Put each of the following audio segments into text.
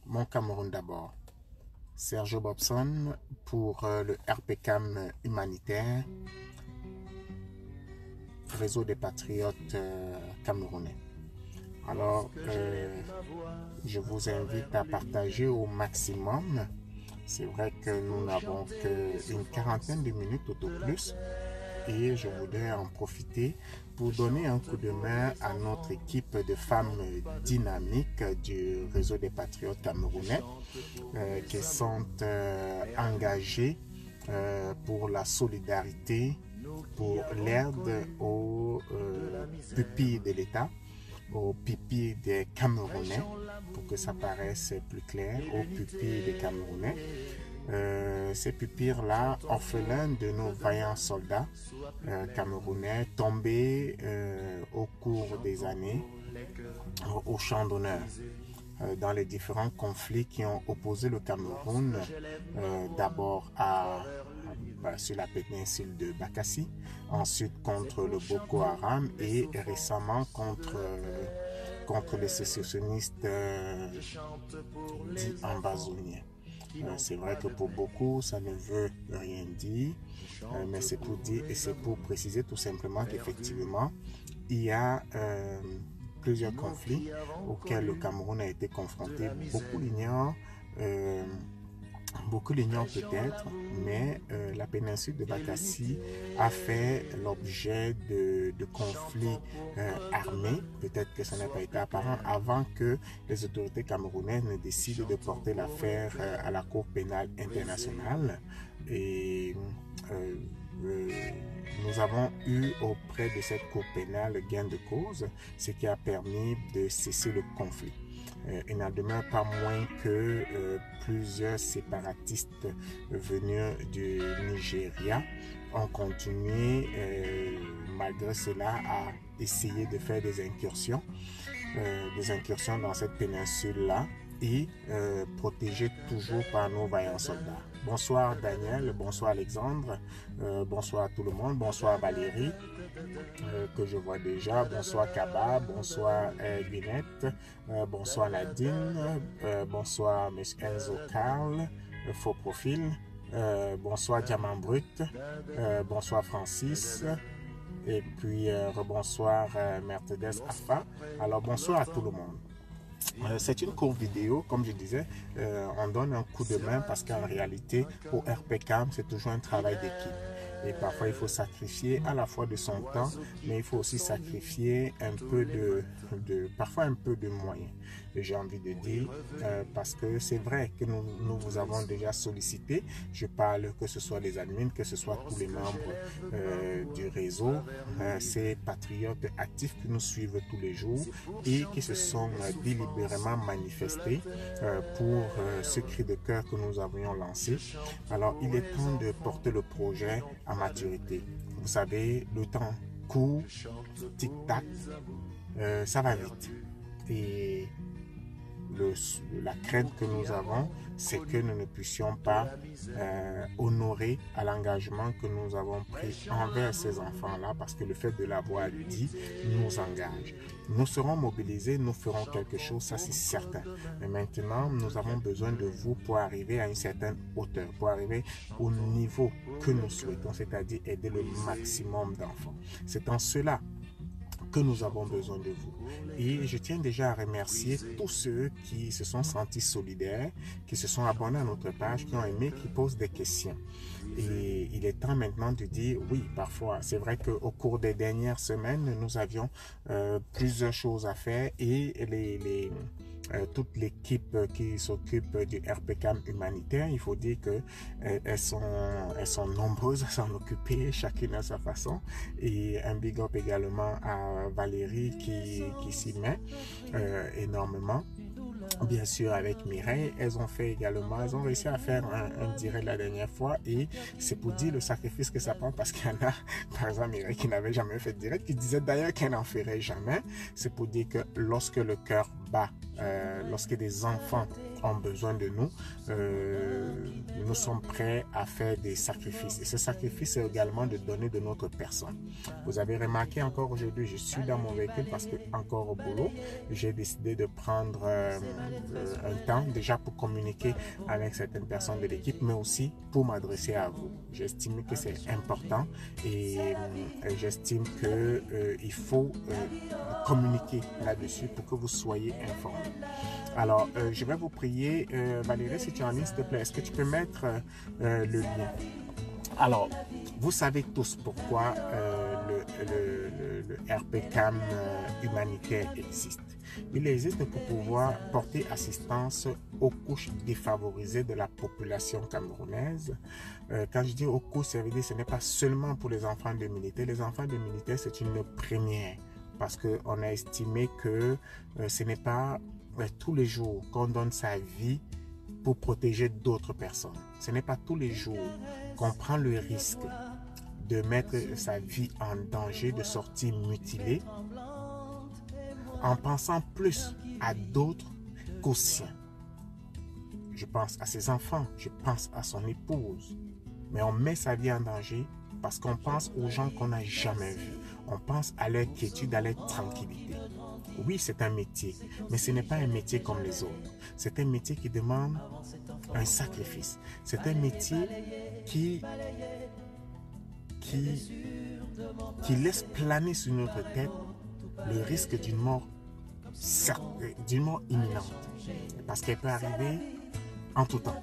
Mon Cameroun d'abord. Sergio Bobson pour le RPCAM humanitaire, réseau des patriotes camerounais. Alors, je vous invite à partager au maximum. C'est vrai que nous n'avons qu'une quarantaine de minutes tout au plus et je voudrais en profiter pour donner un coup de main à notre équipe de femmes dynamiques du réseau des patriotes camerounais qui sont engagées pour la solidarité, pour l'aide aux pupilles de l'État, aux pupilles des Camerounais, pour que ça paraisse plus clair, aux pupilles des Camerounais. Ces pupilles-là, orphelins de nos vaillants soldats camerounais tombés au cours des années au champ d'honneur dans les différents conflits qui ont opposé le Cameroun d'abord sur la péninsule de Bakassi, ensuite contre le Boko Haram et récemment contre les sécessionnistes dits ambazoniens. C'est vrai que pour beaucoup, ça ne veut rien dire, mais c'est pour dire et c'est pour préciser tout simplement qu'effectivement, il y a plusieurs conflits auxquels le Cameroun a été confronté. Beaucoup l'ignorent peut-être, mais la péninsule de Bakassi a fait l'objet de conflits armés. Peut-être que ça n'a pas été apparent avant que les autorités camerounaises ne décident de porter l'affaire à la Cour pénale internationale. Et nous avons eu auprès de cette Cour pénale gain de cause, ce qui a permis de cesser le conflit. Il n'en demeure pas moins que plusieurs séparatistes venus du Nigeria ont continué malgré cela à essayer de faire des incursions dans cette péninsule-là et protégés toujours par nos vaillants soldats. Bonsoir Daniel, bonsoir Alexandre, bonsoir à tout le monde, bonsoir Valérie, que je vois déjà, bonsoir Kaba, bonsoir Gwyneth, bonsoir Nadine, bonsoir M. Enzo Carl, faux profil, bonsoir Diamant Brut, bonsoir Francis, et puis rebonsoir Mercedes Afa. Alors bonsoir à tout le monde. C'est une courte vidéo, comme je disais, on donne un coup de main parce qu'en réalité, au RPCAM, c'est toujours un travail d'équipe. Et parfois, il faut sacrifier à la fois de son temps, mais il faut aussi sacrifier un peu parfois un peu de moyens. J'ai envie de dire, parce que c'est vrai que nous vous avons déjà sollicité. Je parle que ce soit les admins, que ce soit tous les membres du réseau, ces patriotes actifs qui nous suivent tous les jours et qui se sont délibérément manifestés pour ce cri de cœur que nous avions lancé. Alors, il est temps de porter le projet à maturité. Vous savez, le temps court, tic-tac, ça va vite. Et la crainte que nous avons, c'est que nous ne puissions pas honorer à l'engagement que nous avons pris envers ces enfants-là, parce que le fait de l'avoir dit nous engage. Nous serons mobilisés, nous ferons quelque chose, ça c'est certain. Mais maintenant, nous avons besoin de vous pour arriver à une certaine hauteur, pour arriver au niveau que nous souhaitons, c'est-à-dire aider le maximum d'enfants. C'est en cela que nous avons besoin de vous. Et je tiens déjà à remercier tous ceux qui se sont sentis solidaires, qui se sont abonnés à notre page, qui ont aimé, qui posent des questions. Et il est temps maintenant de dire oui, parfois. C'est vrai qu'au cours des dernières semaines, nous avions plusieurs choses à faire et toute l'équipe qui s'occupe du RPCAM humanitaire, il faut dire que elles sont nombreuses à s'en occuper, chacune à sa façon. Et un big up également à Valérie qui s'y met énormément. Bien sûr, avec Mireille, elles ont réussi à faire un direct la dernière fois et c'est pour dire le sacrifice que ça prend parce qu'il y en a, par exemple, Mireille qui n'avait jamais fait de direct, qui disait d'ailleurs qu'elle n'en ferait jamais. C'est pour dire que lorsque le cœur bat, lorsque des enfants ont besoin de nous, nous sommes prêts à faire des sacrifices. Et ce sacrifice, c'est également de donner de notre personne. Vous avez remarqué encore aujourd'hui, je suis dans mon véhicule parce que encore au boulot, j'ai décidé de prendre un temps déjà pour communiquer avec certaines personnes de l'équipe, mais aussi pour m'adresser à vous. J'estime que c'est important et j'estime qu'il faut communiquer là-dessus pour que vous soyez informés. Alors, je vais vous prier. Valérie, si tu es en ligne, s'il te plaît, est-ce que tu peux mettre le lien? Alors, vous savez tous pourquoi le RPCAM humanitaire existe. Il existe pour pouvoir porter assistance aux couches défavorisées de la population camerounaise. Quand je dis aux couches, ça veut dire que ce n'est pas seulement pour les enfants de militaires. Les enfants de militaires, c'est une première parce qu'on a estimé que ce n'est pas tous les jours qu'on donne sa vie pour protéger d'autres personnes. Ce n'est pas tous les jours qu'on prend le risque de mettre sa vie en danger, de sortir mutilé, en pensant plus à d'autres qu'aux siens. Je pense à ses enfants, je pense à son épouse, mais on met sa vie en danger parce qu'on pense aux gens qu'on n'a jamais vus. On pense à leur quiétude, à leur tranquillité. Oui, c'est un métier, mais ce n'est pas un métier comme les autres. C'est un métier qui demande un sacrifice. C'est un métier qui laisse planer sur notre tête le risque d'une mort imminente. Parce qu'elle peut arriver en tout temps.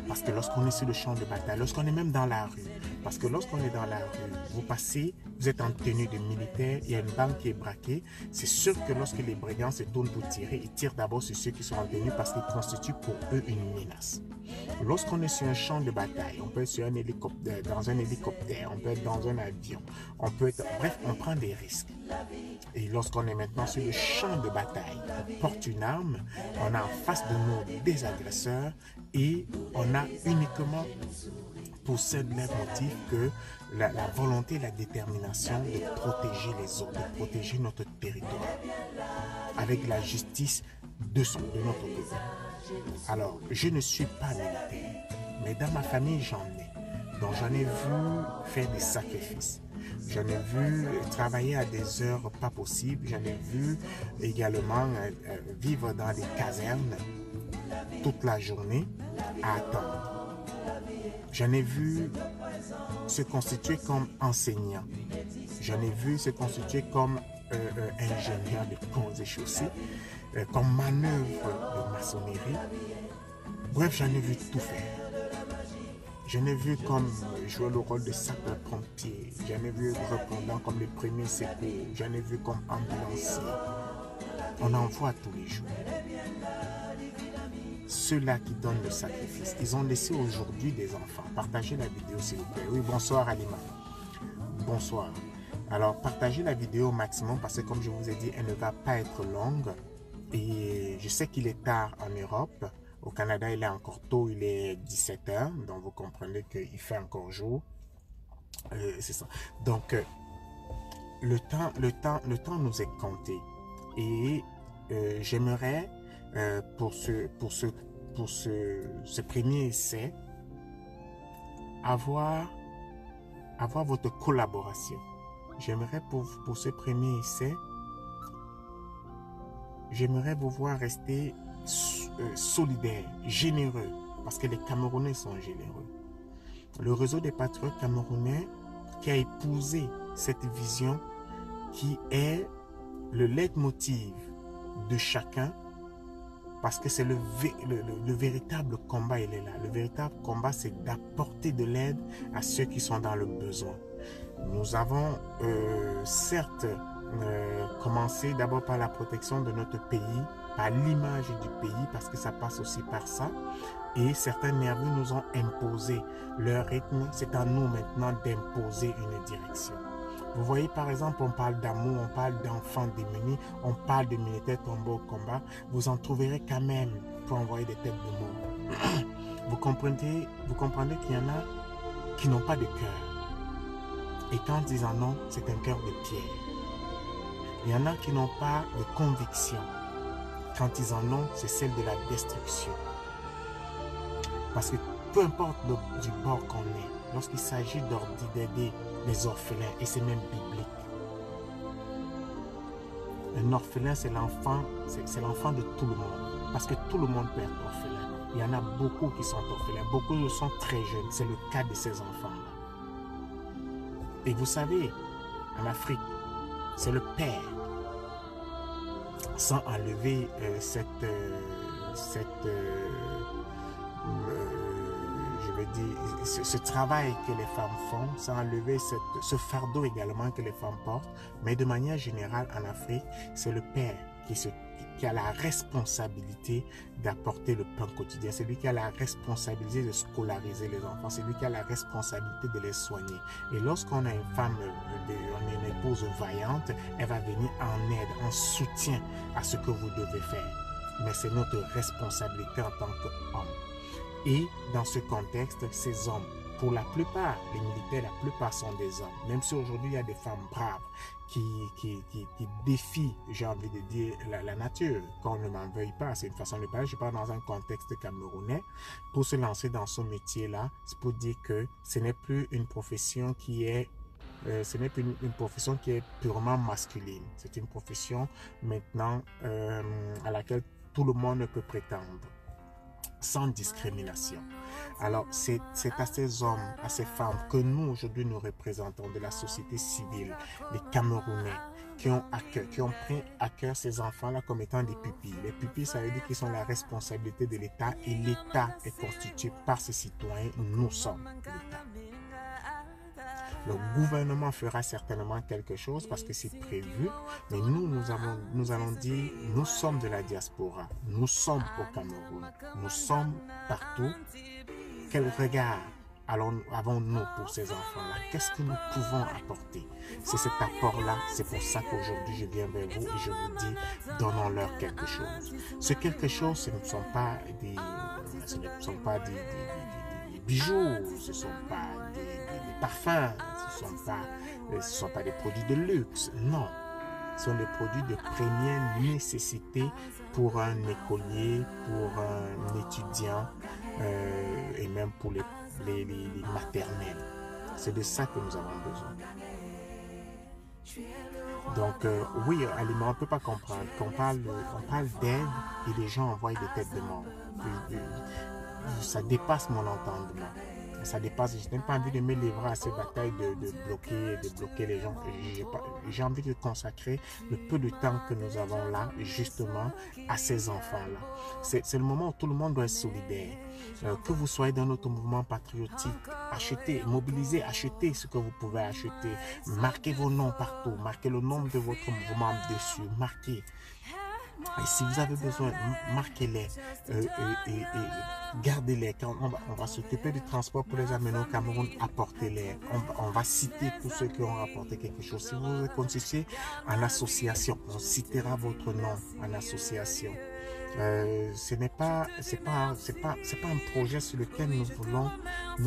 Parce que lorsqu'on est sur le champ de bataille, lorsqu'on est même dans la rue, parce que lorsqu'on est dans la rue, vous passez, vous êtes en tenue de militaire, il y a une banque qui est braquée, c'est sûr que lorsque les brigands se tournent pour tirer, ils tirent d'abord sur ceux qui sont en tenue parce qu'ils constituent pour eux une menace. Lorsqu'on est sur un champ de bataille, on peut être sur un hélicoptère, dans un hélicoptère, on peut être dans un avion, on peut être, bref, on prend des risques. Et lorsqu'on est maintenant sur le champ de bataille, on porte une arme, on a en face de nous des agresseurs et on a uniquement pour seul motif que la volonté, la détermination de protéger les autres, de protéger notre territoire avec la justice de notre côté. Alors, je ne suis pas militaire, mais dans ma famille, j'en ai. Donc, j'en ai vu faire des sacrifices. J'en ai vu travailler à des heures pas possibles. J'en ai vu également vivre dans des casernes toute la journée à attendre. J'en ai vu se constituer comme enseignant. J'en ai vu se constituer comme ingénieur de ponts et chaussées, comme manœuvre de maçonnerie. Bref, j'en ai vu tout faire. J'en ai vu comme jouer le rôle de sapeur-pompier. J'en ai vu répondant comme les premiers secours. J'en ai vu comme ambulancier. On en voit tous les jours. Ceux-là qui donnent le sacrifice, ils ont laissé aujourd'hui des enfants. Partagez la vidéo s'il vous plaît. Oui, bonsoir Alima. Bonsoir. Alors, partagez la vidéo au maximum parce que comme je vous ai dit, elle ne va pas être longue. Et je sais qu'il est tard en Europe. Au Canada, il est encore tôt, il est 17h. Donc, vous comprenez qu'il fait encore jour. C'est ça. Donc, le temps nous est compté. Et j'aimerais, pour ce premier essai, avoir votre collaboration. J'aimerais pour ce premier essai, j'aimerais vous voir rester solidaires, généreux, parce que les Camerounais sont généreux. Le réseau des patriotes camerounais qui a épousé cette vision qui est le leitmotiv de chacun, parce que c'est le véritable combat, il est là. Le véritable combat, c'est d'apporter de l'aide à ceux qui sont dans le besoin. Nous avons certes commencé d'abord par la protection de notre pays, par l'image du pays, parce que ça passe aussi par ça. Et certains nerveux nous ont imposé leur rythme. C'est à nous maintenant d'imposer une direction. Vous voyez, par exemple, on parle d'amour, on parle d'enfants démunis, on parle de militaires tombés au combat. Vous en trouverez quand même pour envoyer des têtes de mort. Vous comprenez qu'il y en a qui n'ont pas de cœur. Et quand disant non, c'est un cœur de pierre. Il y en a qui n'ont pas de conviction. Quand ils en ont, c'est celle de la destruction. Parce que peu importe du bord qu'on est, lorsqu'il s'agit d'aider les orphelins, et c'est même biblique, un orphelin, c'est l'enfant de tout le monde. Parce que tout le monde peut être orphelin. Il y en a beaucoup qui sont orphelins. Beaucoup le sont très jeunes. C'est le cas de ces enfants-là. Et vous savez, en Afrique, c'est le père, sans enlever je vais dire, ce travail que les femmes font, sans enlever ce fardeau également que les femmes portent, mais de manière générale en Afrique, c'est le père qui a la responsabilité d'apporter le pain quotidien. C'est lui qui a la responsabilité de scolariser les enfants. C'est lui qui a la responsabilité de les soigner. Et lorsqu'on a une femme, on a une épouse vaillante, elle va venir en aide, en soutien à ce que vous devez faire. Mais c'est notre responsabilité en tant qu'homme. Et dans ce contexte, ces hommes, pour la plupart, les militaires, la plupart sont des hommes. Même si aujourd'hui, il y a des femmes braves qui défient, j'ai envie de dire, la nature, qu'on ne m'en veuille pas. C'est une façon de parler. Je parle dans un contexte camerounais. Pour se lancer dans ce métier-là, c'est pour dire que ce n'est plus une profession qui est une profession qui est purement masculine. C'est une profession maintenant à laquelle tout le monde peut prétendre, sans discrimination. Alors, c'est à ces hommes, à ces femmes que nous, aujourd'hui, nous représentons de la société civile, les Camerounais, qui ont pris à cœur ces enfants-là comme étant des pupilles. Les pupilles, ça veut dire qu'ils sont la responsabilité de l'État et l'État est constitué par ses citoyens. Nous sommes l'État. Le gouvernement fera certainement quelque chose parce que c'est prévu, mais nous allons dire, nous sommes de la diaspora, nous sommes au Cameroun, nous sommes partout. Quel regard avons-nous pour ces enfants-là? Qu'est-ce que nous pouvons apporter? C'est cet apport-là, c'est pour ça qu'aujourd'hui je viens vers vous et je vous dis, donnons-leur quelque chose. Ce quelque chose, ce ne sont pas des bijoux, ce ne sont pas des parfums, ce ne sont pas des produits de luxe, non. Ce sont des produits de première nécessité pour un écolier, pour un étudiant et même pour les maternelles. C'est de ça que nous avons besoin. Donc, oui, Alima, on ne peut pas comprendre qu'on parle d'aide et les gens envoient des têtes de mort. Ça dépasse mon entendement. Ça dépasse, je n'ai pas envie de me livrer à ces batailles de bloquer les gens. J'ai envie de consacrer le peu de temps que nous avons là, justement, à ces enfants-là. C'est le moment où tout le monde doit être solidaire. Que vous soyez dans notre mouvement patriotique, achetez, mobilisez, achetez ce que vous pouvez acheter. Marquez vos noms partout, marquez le nom de votre mouvement dessus, marquez. Et si vous avez besoin, marquez-les et gardez-les. Quand on va s'occuper du transport pour les amener au Cameroun, apportez-les. On va citer tous ceux qui ont rapporté quelque chose. Si vous êtes constitué en association, on citera votre nom en association. Ce n'est pas un projet sur lequel nous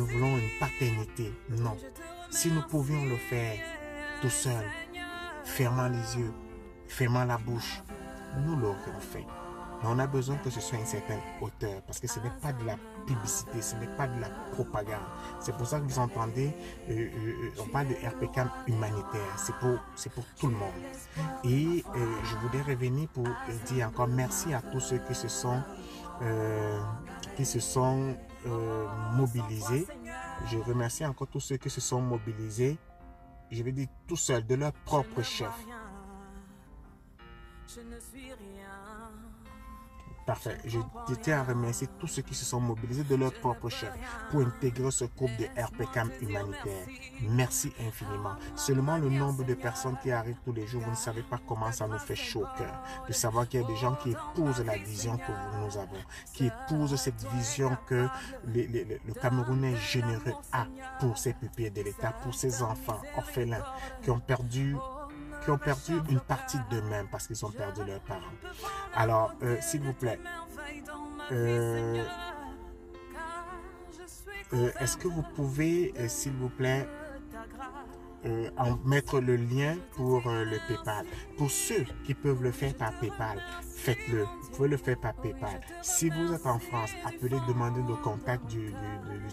voulons une paternité. Non. Si nous pouvions le faire tout seul, fermant les yeux, fermant la bouche, nous l'aurions fait. Mais on a besoin que ce soit une certaine hauteur parce que ce n'est pas de la publicité, ce n'est pas de la propagande. C'est pour ça que vous entendez, on parle de RPCAM humanitaire. C'est pour tout le monde. Et je voudrais revenir pour dire encore merci à tous ceux qui se sont mobilisés. Je remercie encore tous ceux qui se sont mobilisés. Je vais dire tout seul, de leur propre chef. Je ne suis rien. Parfait. Je tiens à remercier tous ceux qui se sont mobilisés de leur propre chef pour intégrer ce groupe de RPCAM humanitaire. Merci infiniment. Seulement le nombre de personnes qui arrivent tous les jours, vous ne savez pas comment ça nous fait chaud au cœur de savoir qu'il y a des gens qui épousent la vision que nous avons, qui épousent cette vision que le Camerounais généreux a pour ses pupilles de l'État, pour ses enfants orphelins qui ont perdu une partie d'eux-mêmes parce qu'ils ont perdu leurs parents. Alors, s'il vous plaît, est-ce que vous pouvez, s'il vous plaît, mettre le lien pour le PayPal. Pour ceux qui peuvent le faire par PayPal, faites-le. Vous pouvez le faire par PayPal. Si vous êtes en France, appelez, demandez le contact du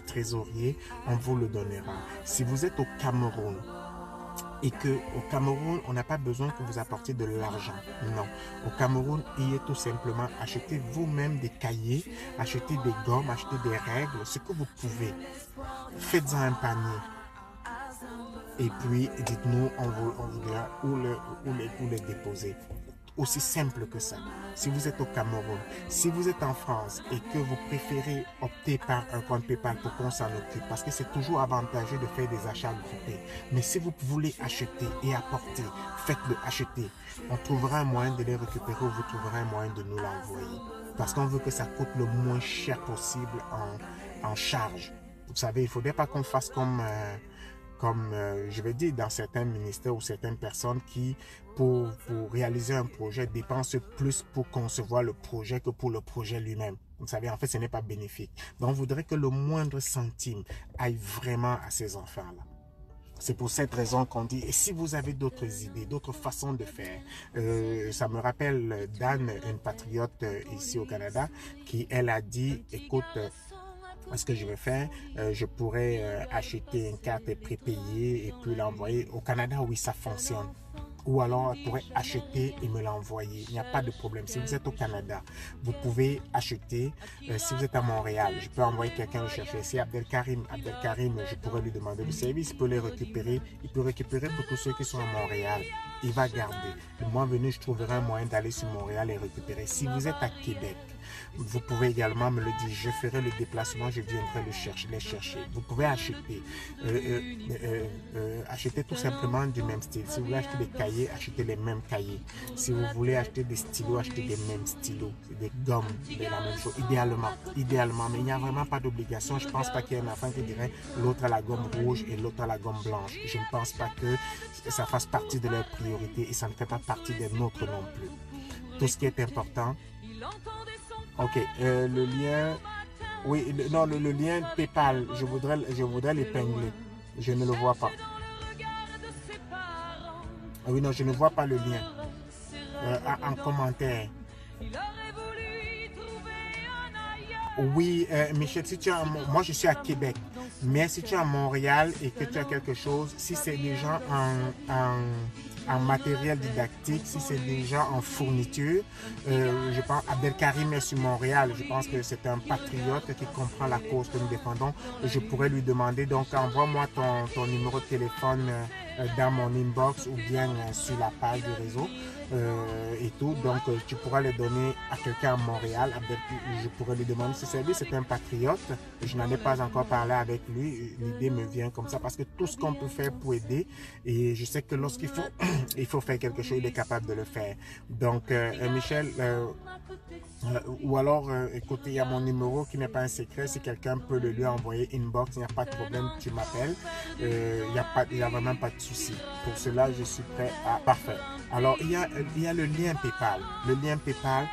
trésorier, on vous le donnera. Si vous êtes au Cameroun, et qu'au Cameroun, on n'a pas besoin que vous apportiez de l'argent. Non. Au Cameroun, il est tout simplement acheter vous-même des cahiers, acheter des gommes, acheter des règles, ce que vous pouvez. Faites-en un panier. Et puis, dites-nous, on vous dira où les déposer. Aussi simple que ça. Si vous êtes au Cameroun, si vous êtes en France et que vous préférez opter par un compte PayPal pour qu'on s'en occupe, parce que c'est toujours avantageux de faire des achats groupés. Mais si vous voulez acheter et apporter, faites-le acheter. On trouvera un moyen de les récupérer ou vous trouverez un moyen de nous l'envoyer. Parce qu'on veut que ça coûte le moins cher possible en charge. Vous savez, il ne faudrait pas qu'on fasse comme je vais dire, dans certains ministères ou certaines personnes qui, pour réaliser un projet, dépensent plus pour concevoir le projet que pour le projet lui-même. Vous savez, en fait, ce n'est pas bénéfique. Donc, on voudrait que le moindre centime aille vraiment à ces enfants-là. C'est pour cette raison qu'on dit, et si vous avez d'autres idées, d'autres façons de faire, ça me rappelle Dan, une patriote ici au Canada, qui, elle a dit, écoute, ce que je vais faire, je pourrais acheter une carte prépayée et puis l'envoyer. Au Canada, oui, ça fonctionne. Ou alors, je pourrais acheter et me l'envoyer. Il n'y a pas de problème. Si vous êtes au Canada, vous pouvez acheter. Si vous êtes à Montréal, je peux envoyer quelqu'un le chercher. Si Abdelkarim, je pourrais lui demander le service. Il peut les récupérer. Il peut récupérer pour tous ceux qui sont à Montréal. Il va garder. Le mois venu, je trouverai un moyen d'aller sur Montréal et récupérer. Si vous êtes à Québec, vous pouvez également me le dire, je ferai le déplacement, je viendrai les chercher. Vous pouvez acheter, acheter tout simplement du même style. Si vous voulez acheter des cahiers, achetez les mêmes cahiers. Si vous voulez acheter des stylos, achetez des mêmes stylos, des gommes, de la même chose, idéalement, mais il n'y a vraiment pas d'obligation. Je ne pense pas qu'il y ait un enfant qui dirait l'autre a la gomme rouge et l'autre a la gomme blanche. Je ne pense pas que ça fasse partie de leur priorité et ça ne fait pas partie des nôtres non plus. Tout ce qui est important. Ok, le lien, oui, le lien PayPal, je voudrais l'épingler. Je ne le vois pas. Ah oui, non, je ne vois pas le lien en commentaire. Oui, Michel, si tu es moi je suis à Québec, mais si tu es à Montréal et que tu as quelque chose, si c'est déjà en matériel didactique, si c'est déjà en fourniture, je pense Abdelkarim est sur Montréal, je pense que c'est un patriote qui comprend la cause que nous défendons. Je pourrais lui demander, donc envoie-moi ton numéro de téléphone dans mon inbox ou bien sur la page du réseau et tout. Donc tu pourras les donner à quelqu'un à Montréal. Je pourrais lui demander ce service. C'est un patriote. Je n'en ai pas encore parlé avec lui. L'idée me vient comme ça parce que tout ce qu'on peut faire pour aider, et je sais que lorsqu'il faut il faut faire quelque chose, il est capable de le faire. Donc Michel, ou alors écoutez, il y a mon numéro qui n'est pas un secret. Si quelqu'un peut le lui envoyer inbox, il n'y a pas de problème, tu m'appelles. Il n'y a vraiment pas de souci. Pour cela, je suis prêt à... Parfait. Alors, il y a le lien PayPal. Le lien PayPal,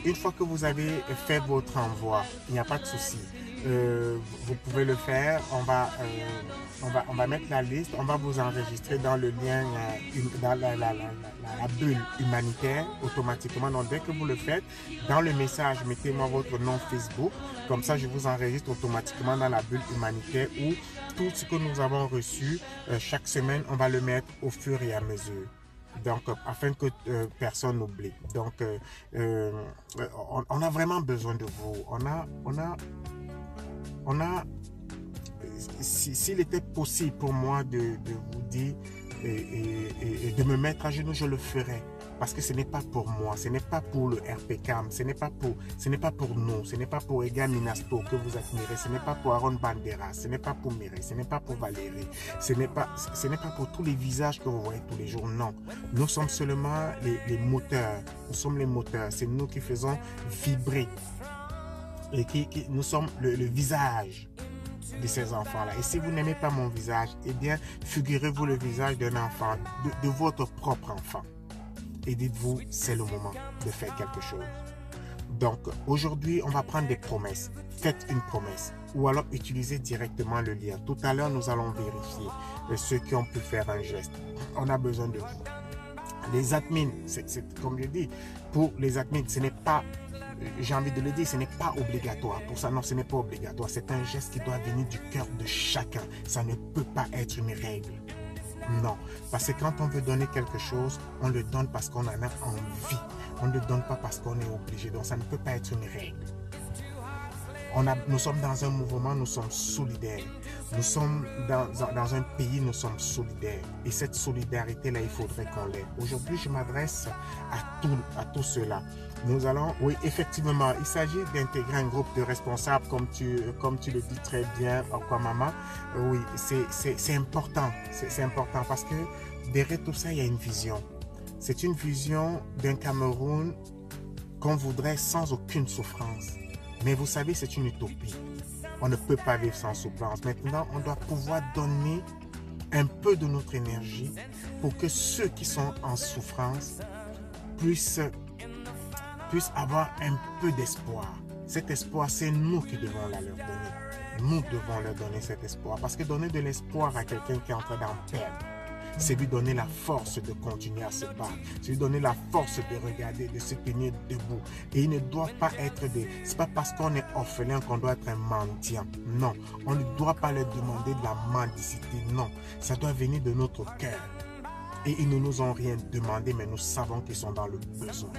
une fois que vous avez fait votre envoi, il n'y a pas de souci. Vous pouvez le faire. On va mettre la liste. On va vous enregistrer dans le lien, dans la bulle humanitaire automatiquement. Donc, dès que vous le faites, dans le message, mettez-moi votre nom Facebook. Comme ça, je vous enregistre automatiquement dans la bulle humanitaire où tout ce que nous avons reçu chaque semaine, on va le mettre au fur et à mesure. Donc, afin que personne n'oublie. Donc, on a vraiment besoin de vous. S'il était possible pour moi de vous dire et de me mettre à genoux, je le ferais. Parce que ce n'est pas pour moi, ce n'est pas pour le RPCAM, ce n'est pas pour nous, ce n'est pas pour Ega Minasto que vous admirez, ce n'est pas pour Aaron Bandera, ce n'est pas pour Mireille, ce n'est pas pour Valérie, ce n'est pas pour tous les visages que vous voyez tous les jours, non. Nous sommes seulement les moteurs, nous sommes les moteurs, c'est nous qui faisons vibrer, et nous sommes le visage de ces enfants-là. Et si vous n'aimez pas mon visage, eh bien, figurez-vous le visage d'un enfant, de votre propre enfant. Et dites-vous, c'est le moment de faire quelque chose. Donc, aujourd'hui, on va prendre des promesses. Faites une promesse. Ou alors, utilisez directement le lien. Tout à l'heure, nous allons vérifier ceux qui ont pu faire un geste. On a besoin de vous. Les admins, c'est comme je dis, pour les admins, ce n'est pas, j'ai envie de le dire, ce n'est pas obligatoire. Pour ça, non, ce n'est pas obligatoire. C'est un geste qui doit venir du cœur de chacun. Ça ne peut pas être une règle. Non, parce que quand on veut donner quelque chose, on le donne parce qu'on en a envie. On ne le donne pas parce qu'on est obligé. Donc, ça ne peut pas être une règle. Nous sommes dans un mouvement, nous sommes solidaires. Nous sommes dans un pays, nous sommes solidaires. Et cette solidarité-là, il faudrait qu'on l'ait. Aujourd'hui, je m'adresse à tous ceux-là. Nous allons, oui, effectivement, il s'agit d'intégrer un groupe de responsables, comme tu le dis très bien, Okwamama. Oui, c'est important. C'est important parce que derrière tout ça, il y a une vision. C'est une vision d'un Cameroun qu'on voudrait sans aucune souffrance. Mais vous savez, c'est une utopie. On ne peut pas vivre sans souffrance. Maintenant, on doit pouvoir donner un peu de notre énergie pour que ceux qui sont en souffrance puissent avoir un peu d'espoir. Cet espoir, c'est nous qui devons leur donner. Nous devons leur donner cet espoir. Parce que donner de l'espoir à quelqu'un qui est en train d'en perdre, c'est lui donner la force de continuer à se battre. C'est lui donner la force de regarder, de se tenir debout. Et il ne doit pas être c'est pas parce qu'on est orphelin qu'on doit être un mendiant. Non, on ne doit pas leur demander de la mendicité. Non, ça doit venir de notre cœur. Et ils ne nous ont rien demandé, mais nous savons qu'ils sont dans le besoin.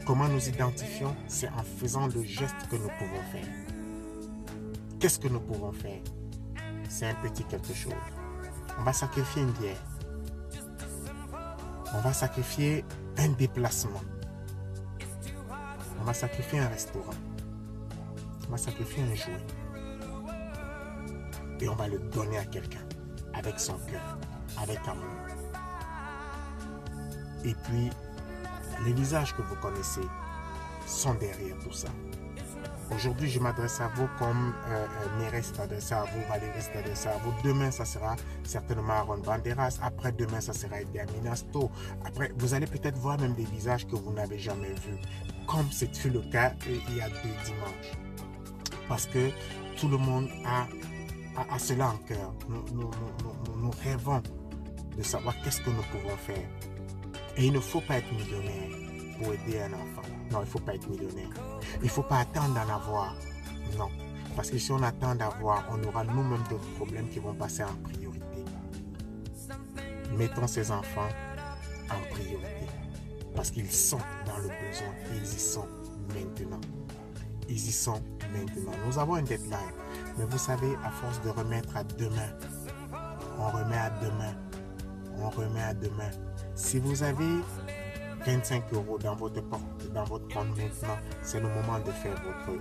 Comment nous identifions? C'est en faisant le geste que nous pouvons faire. Qu'est-ce que nous pouvons faire? C'est un petit quelque chose. On va sacrifier une bière. On va sacrifier un déplacement. On va sacrifier un restaurant. On va sacrifier un jouet. Et on va le donner à quelqu'un. Avec son cœur. Avec amour. Et puis, les visages que vous connaissez sont derrière tout ça. Aujourd'hui, je m'adresse à vous comme Mireille s'est adressé à vous, Valérie s'est adressé à vous. Demain, ça sera certainement Aaron Banderas. Après-demain, ça sera Idi Amin Asto. Après, vous allez peut-être voir même des visages que vous n'avez jamais vus. Comme c'est le cas il y a 2 dimanches. Parce que tout le monde a cela en cœur. Nous rêvons de savoir qu'est-ce que nous pouvons faire. Et il ne faut pas être millionnaire pour aider un enfant. Non, il ne faut pas être millionnaire. Il ne faut pas attendre d'en avoir. Non. Parce que si on attend d'avoir, on aura nous-mêmes d'autres problèmes qui vont passer en priorité. Mettons ces enfants en priorité. Parce qu'ils sont dans le besoin et ils y sont maintenant. Ils y sont maintenant. Nous avons une deadline. Mais vous savez, à force de remettre à demain, on remet à demain. On remet à demain. Si vous avez 25 € dans votre compte maintenant, c'est le moment de faire votre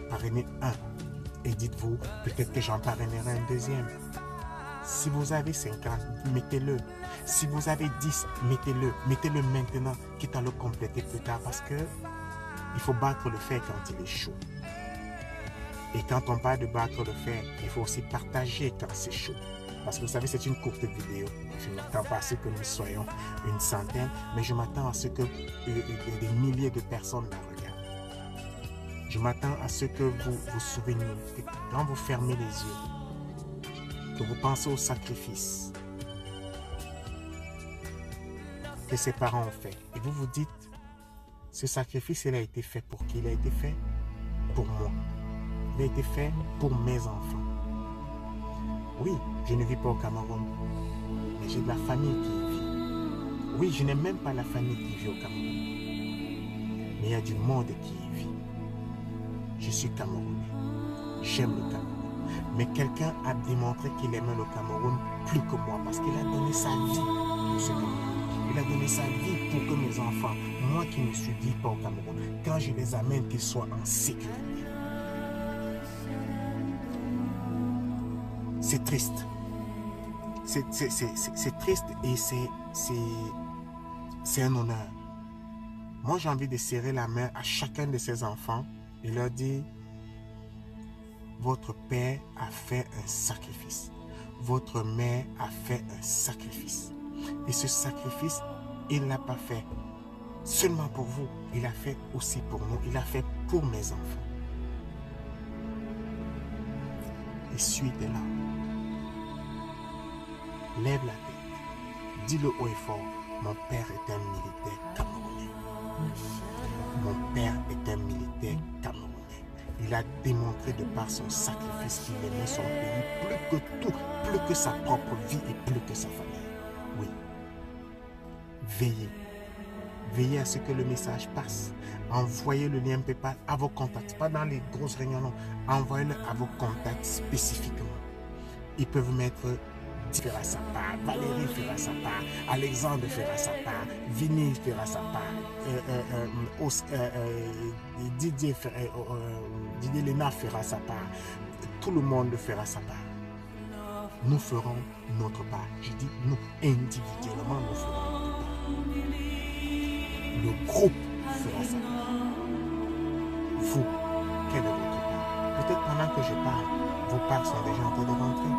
parrainer 1. Et dites-vous, peut-être que j'en parrainerai un deuxième. Si vous avez 50, mettez-le. Si vous avez 10, mettez-le. Mettez-le maintenant, quitte à le compléter plus tard, parce que il faut battre le fer quand il est chaud. Et quand on parle de battre le fer, il faut aussi partager quand c'est chaud. Parce que vous savez, c'est une courte vidéo. Je ne m'attends pas à ce que nous soyons une centaine, mais je m'attends à ce que des milliers de personnes la regardent. Je m'attends à ce que vous vous souveniez, que quand vous fermez les yeux, que vous pensez au sacrifice que ses parents ont fait. Et vous vous dites, ce sacrifice, il a été fait pour qui? Il a été fait pour moi. Il a été fait pour mes enfants. Oui, je ne vis pas au Cameroun, mais j'ai de la famille qui y vit. Oui, je n'ai même pas la famille qui vit au Cameroun, mais il y a du monde qui y vit. Je suis Camerounais, j'aime le Cameroun, mais quelqu'un a démontré qu'il aimait le Cameroun plus que moi parce qu'il a donné sa vie pour ce Cameroun. Il a donné sa vie pour que mes enfants, moi qui ne suis pas au Cameroun, quand je les amène, qu'ils soient en sécurité. C'est triste. C'est triste et c'est un honneur. Moi, j'ai envie de serrer la main à chacun de ces enfants et leur dire, votre père a fait un sacrifice. Votre mère a fait un sacrifice. Et ce sacrifice, il ne l'a pas fait seulement pour vous. il a fait aussi pour nous, il a fait pour mes enfants. Essuie tes larmes. Lève la tête. Dis-le haut et fort. Mon père est un militaire camerounais. Mon père est un militaire camerounais. Il a démontré de par son sacrifice qu'il aimait son pays plus que tout, plus que sa propre vie et plus que sa famille. Oui. Veillez. Veillez à ce que le message passe. Envoyez le lien PayPal à vos contacts. Pas dans les grosses réunions, non. Envoyez-le à vos contacts spécifiquement. Ils peuvent mettre fera sa part, Valérie fera sa part, Alexandre fera sa part, Vinny fera sa part, Didier Léna fera sa part, tout le monde fera sa part. Nous ferons notre part. Je dis nous, individuellement, nous ferons notre part. Le groupe fera sa part. Vous, quelle est votre part? Peut-être pendant que je parle, vos parts sont déjà en train de rentrer.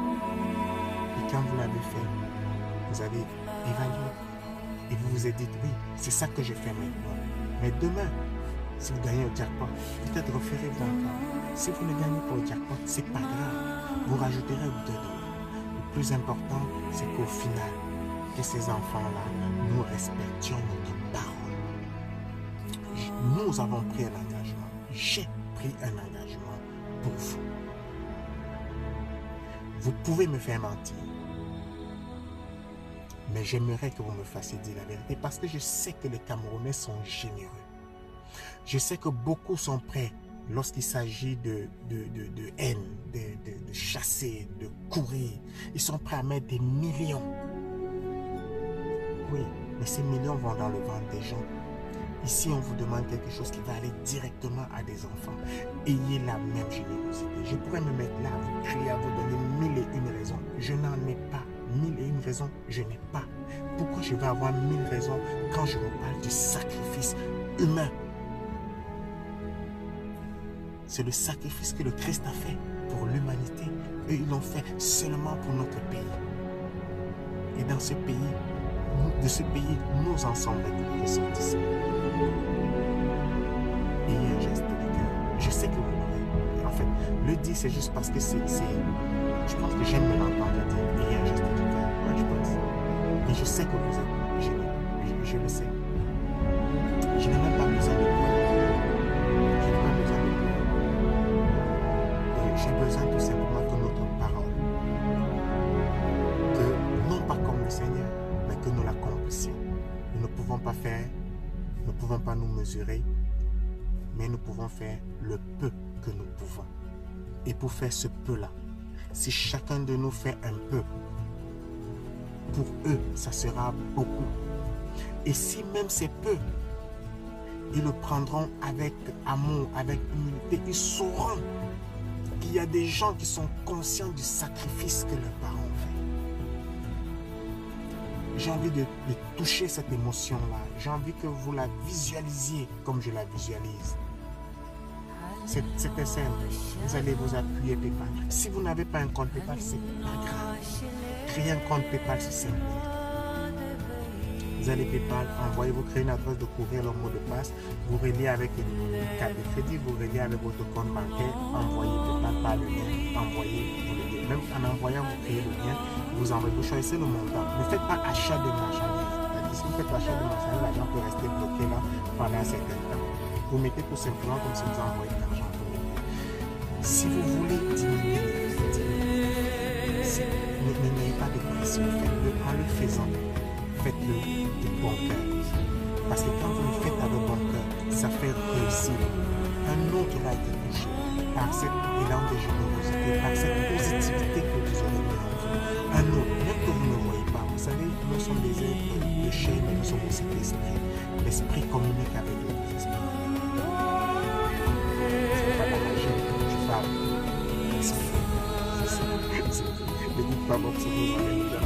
Et quand vous l'avez fait, vous avez évalué. Et vous vous êtes dit, oui, c'est ça que je fais maintenant. Mais demain, si vous gagnez au jackpot, peut-être referez-vous encore. Si vous ne gagnez pas au jackpot, c'est pas grave. Vous rajouterez 2 $. Le plus important, c'est qu'au final, que ces enfants-là, nous respections notre parole. Nous avons pris un engagement. J'ai pris un engagement pour vous. Vous pouvez me faire mentir. Mais j'aimerais que vous me fassiez dire la vérité parce que je sais que les Camerounais sont généreux. Je sais que beaucoup sont prêts lorsqu'il s'agit de haine, de chasser, de courir. Ils sont prêts à mettre des millions. Oui, mais ces millions vont dans le ventre des gens. Ici, on vous demande quelque chose qui va aller directement à des enfants. Ayez la même générosité. Je pourrais me mettre là, vous crier, à vous donner 1001 raisons. Je n'en ai pas. 1001 raisons, je n'ai pas. Pourquoi je vais avoir 1000 raisons quand je vous parle du sacrifice humain? C'est le sacrifice que le Christ a fait pour l'humanité. Eux, ils l'ont fait seulement pour notre pays. Et dans ce pays, de ce pays, nous en sommes ressortissants. Ayez un geste de cœur. Je sais que vous l'aurez. En fait, le dire, c'est juste parce que c'est... Je pense que j'aime me l'entendre dire. Ayez un geste de cœur. Moi, je pense. Et je sais que vous êtes généreux. Je le sais. Je n'ai même pas besoin de quoi. Je n'ai pas besoin de quoi. Et j'ai besoin tout simplement que notre parole, que non pas comme le Seigneur, mais que nous l'accomplissions. Nous ne pouvons pas faire, nous ne pouvons pas nous mesurer, mais nous pouvons faire le peu que nous pouvons. Et pour faire ce peu-là, si chacun de nous fait un peu, pour eux, ça sera beaucoup. Et si même c'est peu, ils le prendront avec amour, avec humilité. Ils sauront qu'il y a des gens qui sont conscients du sacrifice que leurs parents ont fait. J'ai envie de toucher cette émotion-là. J'ai envie que vous la visualisiez comme je la visualise. C'était simple. Vous allez vous appuyer PayPal. Si vous n'avez pas un compte PayPal, c'est pas grave. Créez un compte PayPal, c'est simple. Vous allez PayPal, vous créez une adresse de courrier, le mot de passe, vous reliez avec une carte de crédit, vous reliez avec votre compte bancaire, envoyez PayPal par le lien, envoyez-vous le lien. Même en envoyant, vous créez le lien, vous envoyez, vous choisissez le montant. Ne faites pas achat de marchandises. Si vous faites l'achat de marchandises, l'argent peut rester bloqué là pendant un certain temps. Vous mettez tout simplement comme si vous envoyez de l'argent. Si vous voulez diminuer les frais, n'ayez pas de pression, faites-le en le faisant. Faites-le de bon cœur. Parce que quand vous le faites avec bon cœur, ça fait réussir. Un autre va être touché par cet élan de générosité, par cette positivité que vous aurez mis en vous. Un autre, même que vous ne voyez pas. Vous savez, nous sommes des êtres de chair, mais nous sommes aussi l'esprit. L'esprit communique avec les deux esprits. C'est pas dans la chair que je parle. Ne dites pas bon, si vous allez nous dire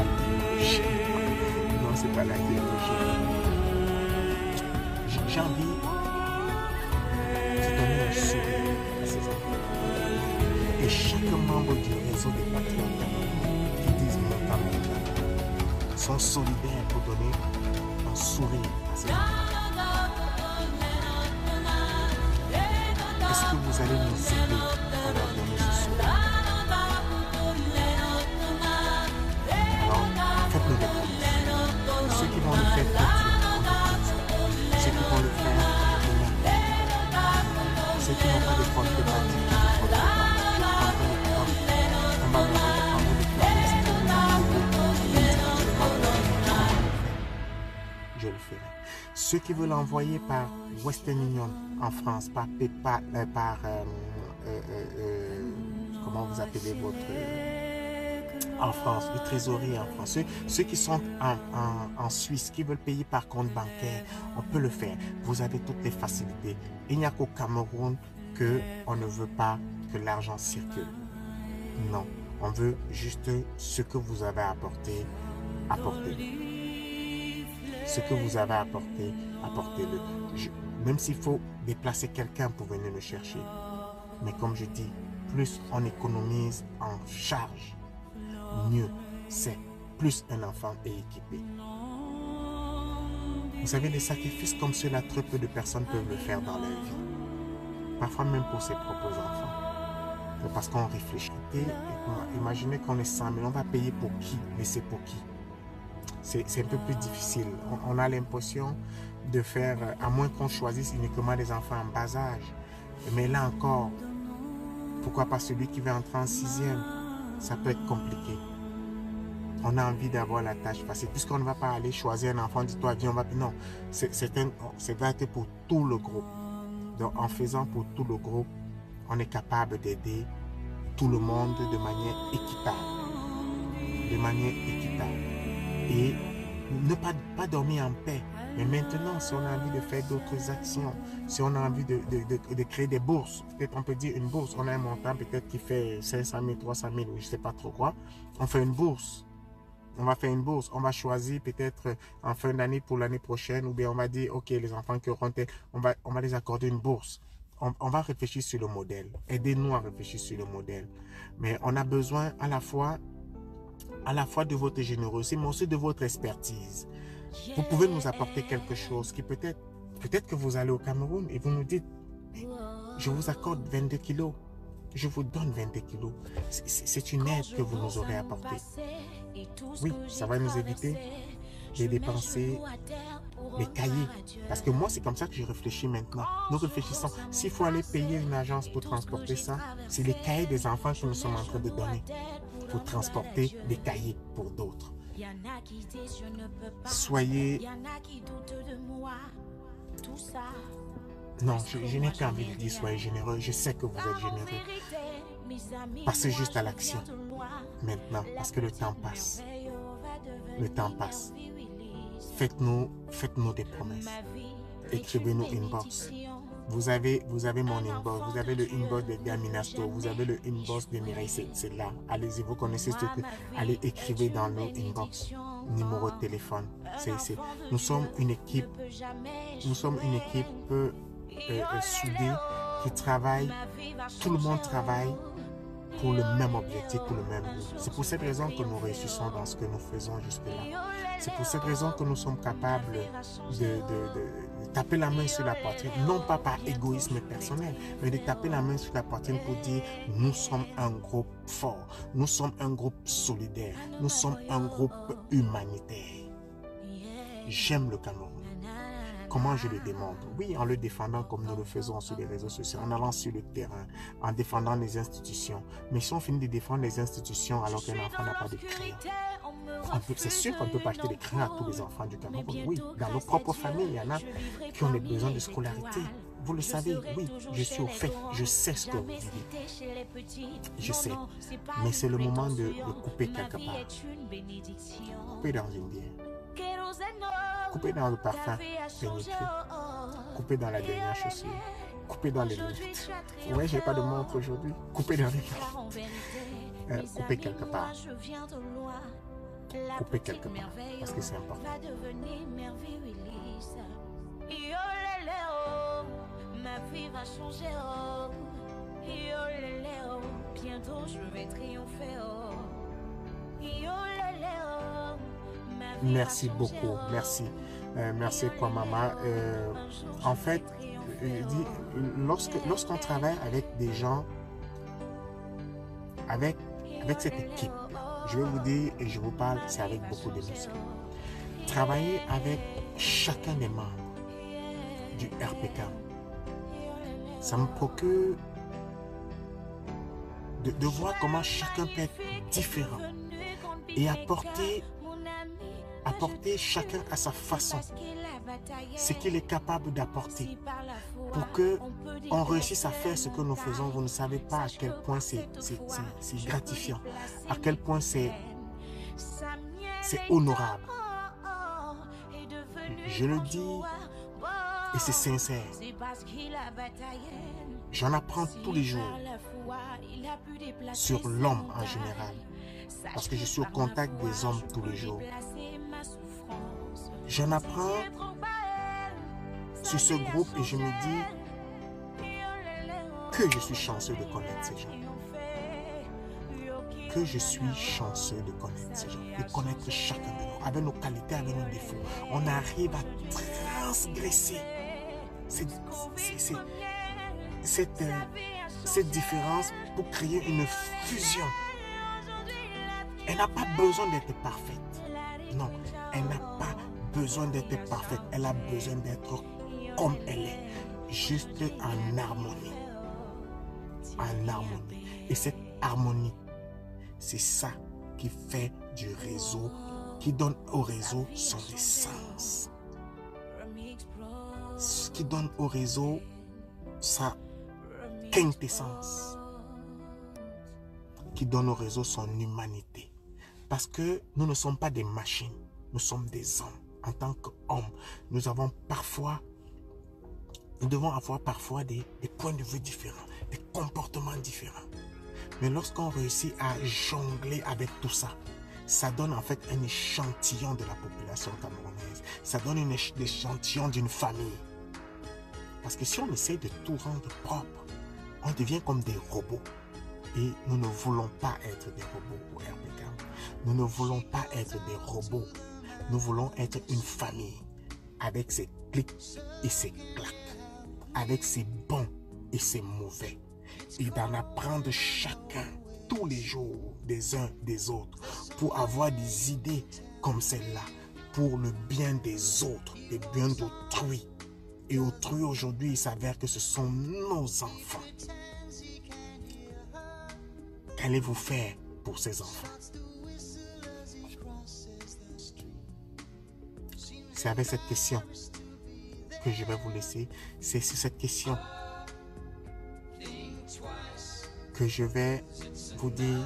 non, c'est pas la théologie. J'ai envie de donner un sourire à ces enfants. Et chaque membre du réseau des patriotes qui disent mon temps sont solidaires pour donner un sourire à ces enfants. que vous allez nous aider à leur donner ce sourire? Alors, faites-nous des promesses. Ceux qui vont le faire tout de suite, on dit ceux qui vont le faire demain, ceux qui n'ont pas de compte de banque, on va demander à nous de je le ferai. Ceux qui veulent l'envoyer par Western Union en France, par PayPal, comment vous appelez votre en France, le trésorier en France, ceux qui sont en Suisse, qui veulent payer par compte bancaire, on peut le faire. Vous avez toutes les facilités. Il n'y a qu'au Cameroun qu'on ne veut pas que l'argent circule. Non, on veut juste ce que vous avez apporté, apportez-le. Ce que vous avez apporté, apportez-le. Même s'il faut déplacer quelqu'un pour venir le chercher. Mais comme je dis, plus on économise en charge, mieux c'est. Plus un enfant est équipé. Vous savez, des sacrifices comme cela, très peu de personnes peuvent le faire dans leur vie. Parfois même pour ses propres enfants. Parce qu'on réfléchit. Imaginez qu'on est 100 000, on va payer pour qui? Mais c'est pour qui? C'est un peu plus difficile. On a l'impression de faire, à moins qu'on choisisse uniquement des enfants en bas âge. Mais là encore, pourquoi pas celui qui va entrer en 6e? Ça peut être compliqué. On a envie d'avoir la tâche facile. Puisqu'on ne va pas aller choisir un enfant, dis-toi, viens, on va... Non, c'est va être pour tout le groupe. Donc, en faisant pour tout le groupe, on est capable d'aider tout le monde de manière équitable. De manière équitable. Et ne pas dormir en paix. Mais maintenant, si on a envie de faire d'autres actions, si on a envie de créer des bourses, peut-être on peut dire une bourse, on a un montant peut-être qui fait 500 000, 300 000, ou je ne sais pas trop quoi, on fait une bourse. On va faire une bourse, on va choisir peut-être en fin d'année pour l'année prochaine, ou bien on va dire, ok, les enfants qui auront, on va les accorder une bourse. On va réfléchir sur le modèle. Aidez-nous à réfléchir sur le modèle. Mais on a besoin à la fois de votre générosité, mais aussi de votre expertise. Vous pouvez nous apporter quelque chose qui peut-être que vous allez au Cameroun et vous nous dites, je vous accorde 22 kilos, je vous donne 22 kilos. C'est une aide que vous nous aurez apportée. Oui, ça va nous éviter de dépenser les cahiers. Parce que moi, c'est comme ça que je réfléchis maintenant. Nous réfléchissons, s'il faut aller payer une agence pour transporter ça, c'est les cahiers des enfants que nous sommes en train de donner pour transporter des cahiers pour d'autres. Soyez... Non, je n'ai pas envie de dire soyez généreux. Je sais que vous êtes généreux. Passez juste à l'action. Maintenant, parce que le temps passe. Le temps passe. Faites-nous des promesses. Écrivez-nous inbox. Vous avez mon inbox, vous avez le inbox de Gaminasto, vous avez le inbox de Mireille, c'est là. Allez-y, vous connaissez ce que... Allez, écrivez dans nos inbox. Numéro de téléphone. Nous sommes une équipe soudée qui travaille. Tout le monde travaille pour le même objectif, pour le même but. C'est pour cette raison que nous réussissons dans ce que nous faisons jusque-là. C'est pour cette raison que nous sommes capables de taper la main sur la poitrine, non pas par égoïsme personnel, mais de taper la main sur la poitrine pour dire nous sommes un groupe fort, nous sommes un groupe solidaire, nous sommes un groupe humanitaire. J'aime le Cameroun. Comment je le démontre? Oui, en le défendant comme nous le faisons sur les réseaux sociaux, en allant sur le terrain, en défendant les institutions. Mais si on finit de défendre les institutions alors qu'un enfant n'a pas de crayon, c'est sûr qu'on ne peut pas acheter des crayons à tous les enfants du Cameroun. Oui, dans nos propres familles, il y en a qui ont des besoins de scolarité. Vous le savez, oui, je suis au fait, je sais ce que vous vivez. Je sais, mais c'est le moment de couper quelque part. Couper dans une bière. Couper dans le parfum pénétré. Couper dans la dernière chaussure. Couper dans les lunettes. Ouais, j'ai pas de montre aujourd'hui. Couper dans les lunettes. Couper quelque part. Couper quelque part. Parce que c'est important. Ma vie va changer. Bientôt je vais triompher. Merci beaucoup, merci. Merci Kwamama. En fait, lorsqu'on travaille avec des gens, avec cette équipe, je vais vous dire et je vous parle, c'est avec beaucoup d'émotion. Travailler avec chacun des membres du RPK, ça me procure de voir comment chacun peut être différent et apporter chacun à sa façon ce qu'il est capable d'apporter pour que on réussisse à faire ce que nous faisons. Vous ne savez pas à quel point c'est gratifiant, à quel point c'est honorable. Je le dis et c'est sincère. J'en apprends tous les jours sur l'homme en général, parce que je suis au contact des hommes tous les jours. J'en apprends sur ce groupe et je me dis que je suis chanceux de connaître ces gens. Que je suis chanceux de connaître ces gens, de connaître chacun de nous, avec nos qualités, avec nos défauts. On arrive à transgresser cette différence pour créer une fusion. Elle n'a pas besoin d'être parfaite. Non, elle n'a pas besoin d'être parfaite. Elle a besoin d'être comme elle est, juste en harmonie. En harmonie. Et cette harmonie, c'est ça qui fait du réseau, qui donne au réseau son essence. Ce qui donne au réseau sa quintessence. Qui donne au réseau son humanité. Parce que nous ne sommes pas des machines, nous sommes des hommes. En tant qu'hommes, nous devons avoir parfois des points de vue différents, des comportements différents. Mais lorsqu'on réussit à jongler avec tout ça, ça donne en fait un échantillon de la population camerounaise. Ça donne un échantillon d'une famille. Parce que si on essaie de tout rendre propre, on devient comme des robots. Et nous ne voulons pas être des robots au RPK. Nous ne voulons pas être des robots. Nous voulons être une famille avec ses clics et ses claques, avec ses bons et ses mauvais. Et d'en apprendre chacun, tous les jours, des uns des autres, pour avoir des idées comme celle-là, pour le bien des autres, le bien d'autrui. Et autrui, aujourd'hui, il s'avère que ce sont nos enfants. Qu'allez-vous faire pour ces enfants? C'est avec cette question que je vais vous laisser. C'est sur cette question que je vais vous dire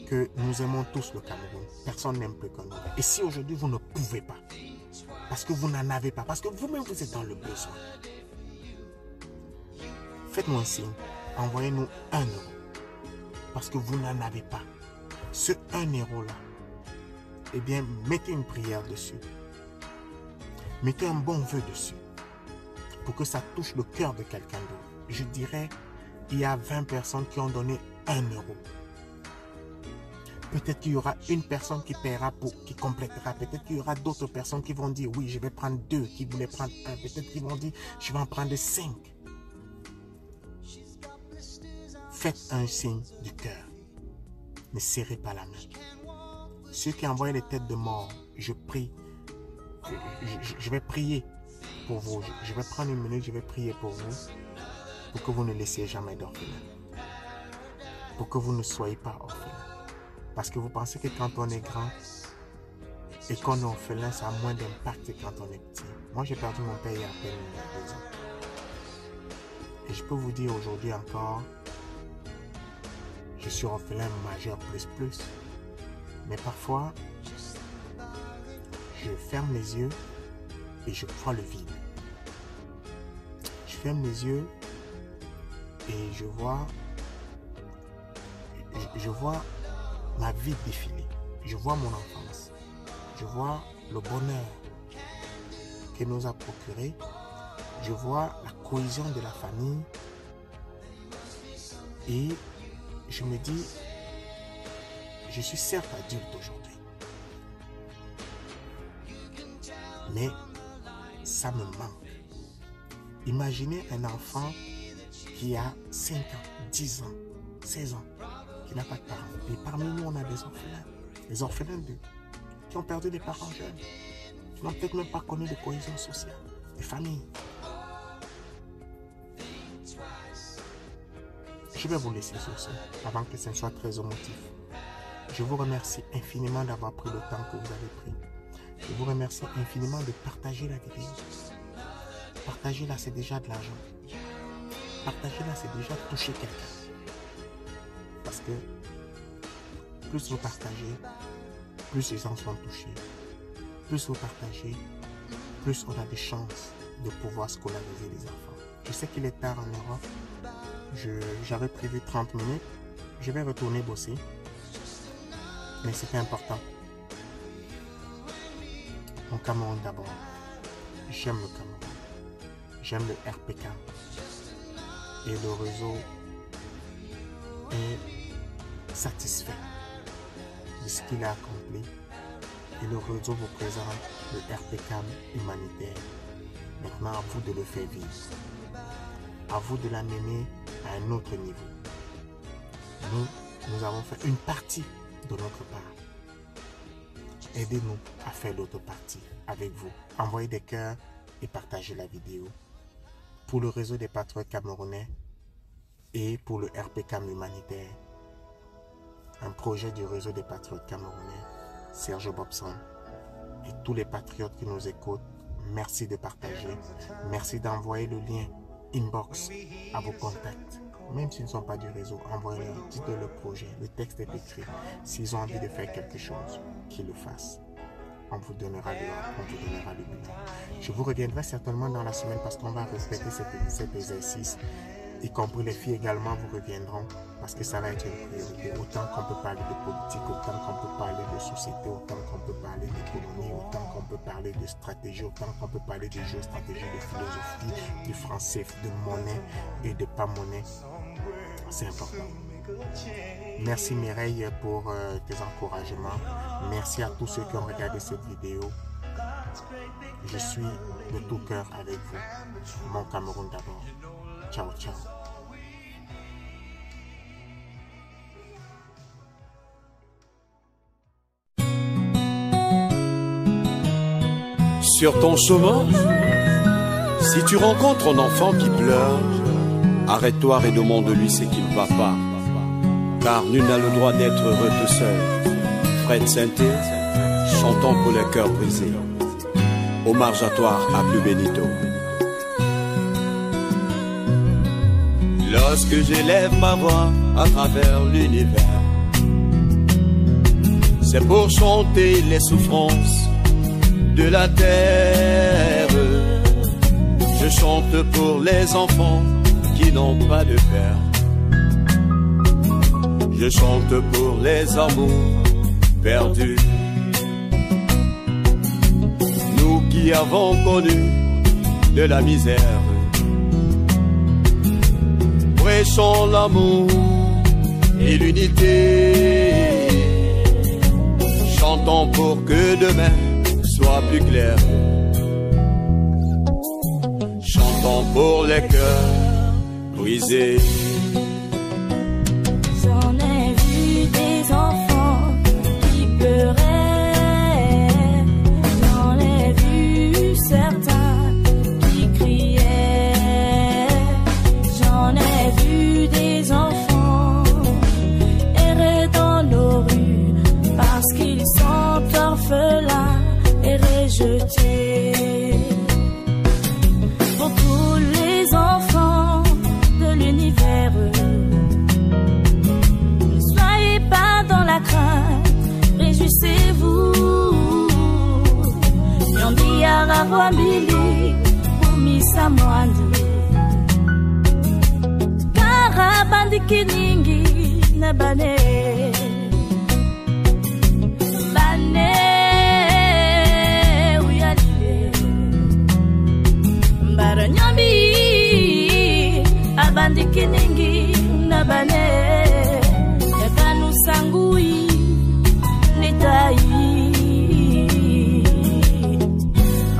que nous aimons tous le Cameroun. Personne n'aime plus que nous. Et si aujourd'hui vous ne pouvez pas, parce que vous n'en avez pas, parce que vous-même vous êtes dans le besoin, faites-nous un signe. Envoyez-nous 1 euro. Parce que vous n'en avez pas. Ce 1 euro là, eh bien, mettez une prière dessus. Mettez un bon vœu dessus. Pour que ça touche le cœur de quelqu'un d'autre. Je dirais, il y a 20 personnes qui ont donné 1 euro. Peut-être qu'il y aura une personne qui paiera qui complétera. Peut-être qu'il y aura d'autres personnes qui vont dire, oui, je vais prendre 2, qui voulaient prendre 1. Peut-être qu'ils vont dire, je vais en prendre 5. Faites un signe du cœur. Ne serrez pas la main. Ceux qui envoient les têtes de mort, je prie. Je vais prier pour vous. Je vais prendre 1 minute, je vais prier pour vous. Pour que vous ne laissiez jamais d'orphelin. Pour que vous ne soyez pas orphelin. Parce que vous pensez que quand on est grand et qu'on est orphelin, ça a moins d'impact que quand on est petit. Moi, j'ai perdu mon père il y a à peine 2 ans. Et je peux vous dire aujourd'hui encore, je suis orphelin majeur plus. Mais parfois, je ferme les yeux et je crois le vide. Je ferme les yeux et je vois ma vie défiler. Je vois mon enfance. Je vois le bonheur qu'elle nous a procuré. Je vois la cohésion de la famille. Et je me dis, je suis certes adulte aujourd'hui. Mais ça me manque. Imaginez un enfant qui a 5 ans, 10 ans, 16 ans, qui n'a pas de parents. Et parmi nous, on a des orphelins qui ont perdu des parents jeunes, qui n'ont peut-être même pas connu de cohésion sociale, des familles. Je vais vous laisser sur ce, avant que ce ne soit très émotif. Je vous remercie infiniment d'avoir pris le temps que vous avez pris. Je vous remercie infiniment de partager la vidéo. Partager-la, c'est déjà de l'argent. Partager-la, c'est déjà toucher quelqu'un. Parce que plus vous partagez, plus les gens sont touchés. Plus vous partagez, plus on a des chances de pouvoir scolariser les enfants. Je sais qu'il est tard en Europe. J'avais prévu 30 minutes. Je vais retourner bosser. Mais c'était important. Mon Cameroun d'abord. J'aime le Cameroun. J'aime le RPK. Et le réseau est satisfait de ce qu'il a accompli. Et le réseau vous présente le RPK humanitaire. Maintenant, à vous de le faire vivre. À vous de l'amener à un autre niveau. Nous avons fait une partie de notre part. Aidez-nous à faire l'autre partie avec vous. Envoyez des cœurs et partagez la vidéo. Pour le réseau des patriotes camerounais et pour le RPK humanitaire, un projet du réseau des patriotes camerounais, Serge Bobson, et tous les patriotes qui nous écoutent, merci de partager. Merci d'envoyer le lien inbox à vos contacts. Même s'ils ne sont pas du réseau, envoyez-leur, dites-leur le projet, le texte est écrit. S'ils ont envie de faire quelque chose, qu'ils le fassent. On vous donnera le bilan. Je vous reviendrai certainement dans la semaine parce qu'on va répéter cet exercice. Y compris les filles également vous reviendront parce que ça va être une priorité. Autant qu'on peut parler de politique, autant qu'on peut parler de société, autant qu'on peut parler d'économie, autant qu'on peut parler de stratégie, autant qu'on peut parler de géostratégie, de philosophie, du français, de monnaie et de pas monnaie. C'est important. Merci Mireille pour tes encouragements. Merci à tous ceux qui ont regardé cette vidéo. Je suis de tout cœur avec vous. Mon Cameroun d'abord. Ciao, ciao. Sur ton chemin, si tu rencontres un enfant qui pleure, arrête-toi et demande-lui ce qui ne va pas. Car nul n'a le droit d'être heureux tout seul. Fred Sainté, chantons pour les cœurs brisés. Omar Jatoire, Abdou Benito. Lorsque j'élève ma voix à travers l'univers, c'est pour chanter les souffrances de la terre. Je chante pour les enfants qui n'ont pas de père. Je chante pour les amours perdus. Nous qui avons connu de la misère, prêchons l'amour et l'unité. Chantons pour que demain soit plus clair. Chantons pour les cœurs brisés. J'en ai vu des enfants qui pleuraient. J'en ai vu certains qui criaient. J'en ai vu des enfants errer dans nos rues parce qu'ils sont orphelins et rejetés. Pour tous les enfants de l'univers, ne soyez pas dans la crainte, réjouissez-vous. Yondi Arabwambili, Umisa Mwandi, Karabandi Kiningi, Nabane. Abandi kiningi nabane yakanu sangui netai.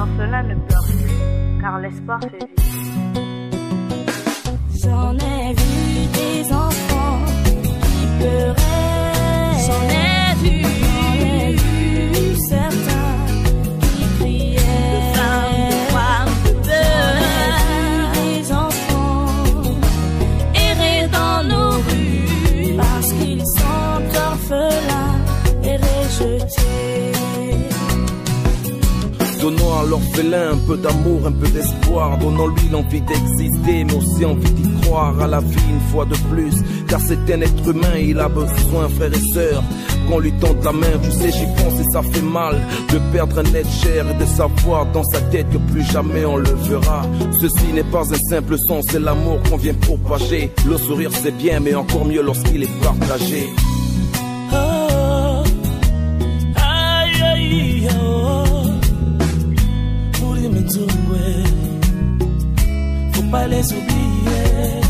Orphelin ne pleure plus car l'espoir fait vivre. à l'orphelin un peu d'amour, un peu d'espoir, donnons-lui l'envie d'exister, mais aussi envie d'y croire à la vie une fois de plus, car c'est un être humain, il a besoin, frères et sœurs, qu'on lui tende la main. Tu sais, j'y pense et ça fait mal de perdre un être cher et de savoir dans sa tête que plus jamais on le verra. Ceci n'est pas un simple son, c'est l'amour qu'on vient propager. Le sourire c'est bien, mais encore mieux lorsqu'il est partagé. Faut pas les oublier,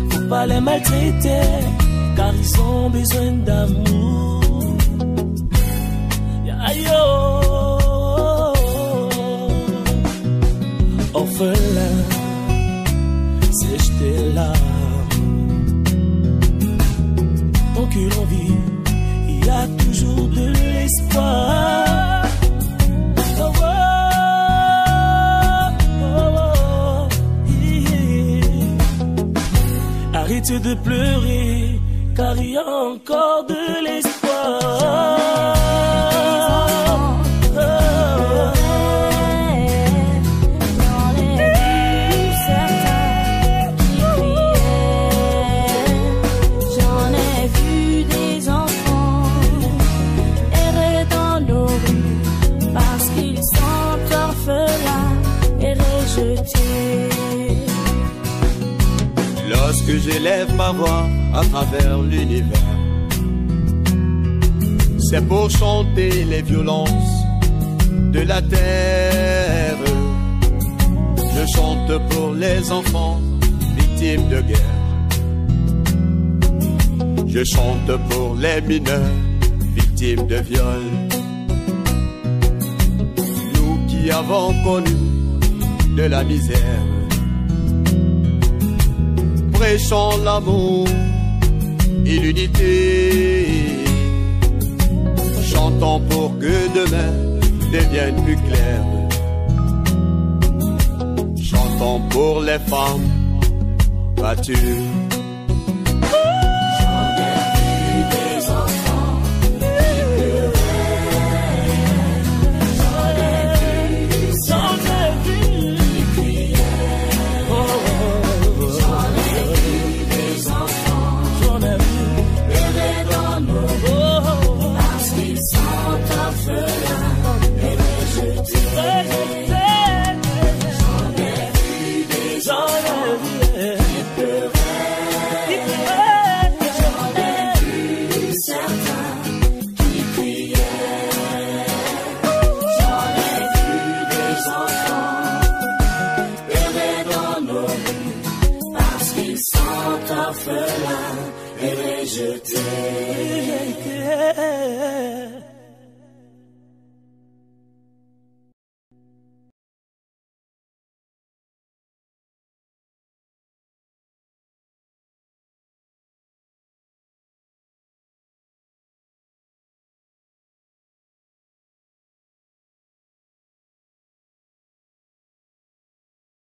faut pas les maltraiter, car ils ont besoin d'amour. Yo, orphelin, sèche tes larmes. Tant que l'on vit, il y a toujours de l'espoir. Arrête de pleurer, car il y a encore de l'espoir. J'en ai vu des enfants errer dans nos rues parce qu'ils sont orphelins et rejetés. Lorsque j'élève ma voix à travers l'univers, c'est pour chanter les violences de la terre. Je chante pour les enfants victimes de guerre. Je chante pour les mineurs victimes de viol. Nous qui avons connu de la misère, prêchons l'amour et l'unité. Chantons pour que demain devienne plus clair. Chantons pour les femmes battues. Et rejeté.